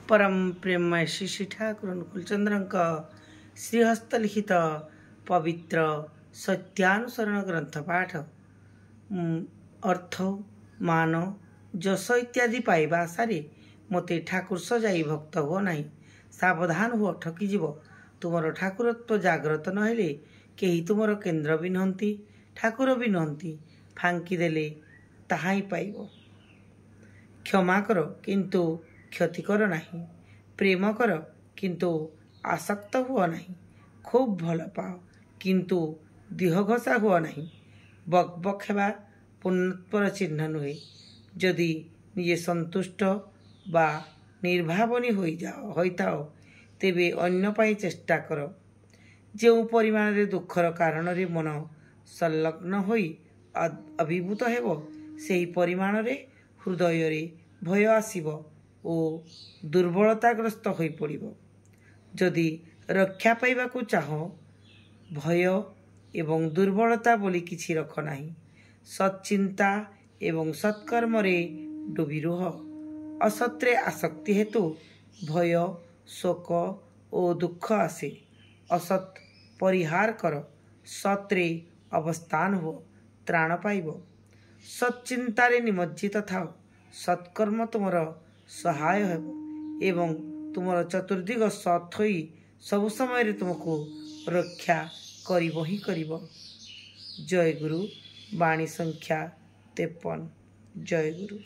परम प्रेममय श्री श्री ठाकुर अनुकूल चंद्र श्रीहस्त लिखित पवित्र सत्यानुसरण ग्रंथ पाठ अर्थ मान जश इत्यादि पाइबा आशारे मते ठाकुर सजाई भक्त हुओ नहीं। सावधान हुओ ठकीजीव। तुमर ठाकुरत्व जाग्रत नहेले केही तुमर केन्द्र भी नहंती, ठाकुर भी नहंती। फांकी देले ताहाई पाइब। क्षमा कर किंतु क्षति कर नहीं। प्रेम कर किंतु आसक्त हुओ नहीं। खूब भल पाओ किंतु देह घसा हुओ नहीं। बक बक हेबा पुण्यत्वर चिन्ह नुहे। जदि निजे संतुष्ट बा निर्भावनी होइताओ तेबे अन्य पाई चेष्टा कर। जो परिमाण रे दुखर कारण रे मन संलग्न होई अभिभूत हेबो सेही परिमाण रे हृदय रे भय आसीबो ओ दुर्बलताग्रस्त होई पड़िबो। जदि रक्षा पाइबाकू चाह भय एवं दुर्बलता बोली किछि रख नाही। सच्चिंता एवं सत्कर्म रे डूबी रुह। असत्रे आसक्ति हेतु भय शोक ओ दुख आसे। असत परिहार कर। सत्रे अवस्थान हो त्राण पाइब। सच्चिंता रे निमज्जित थाओ। सत्कर्म तुमर सहाय हेबो एवं तुमर चतुर्दिग सत् होई सब समय रे तुमको रक्षा करिबो ही करिबो। जय गुरु। वाणी संख्या 53। जय गुरु।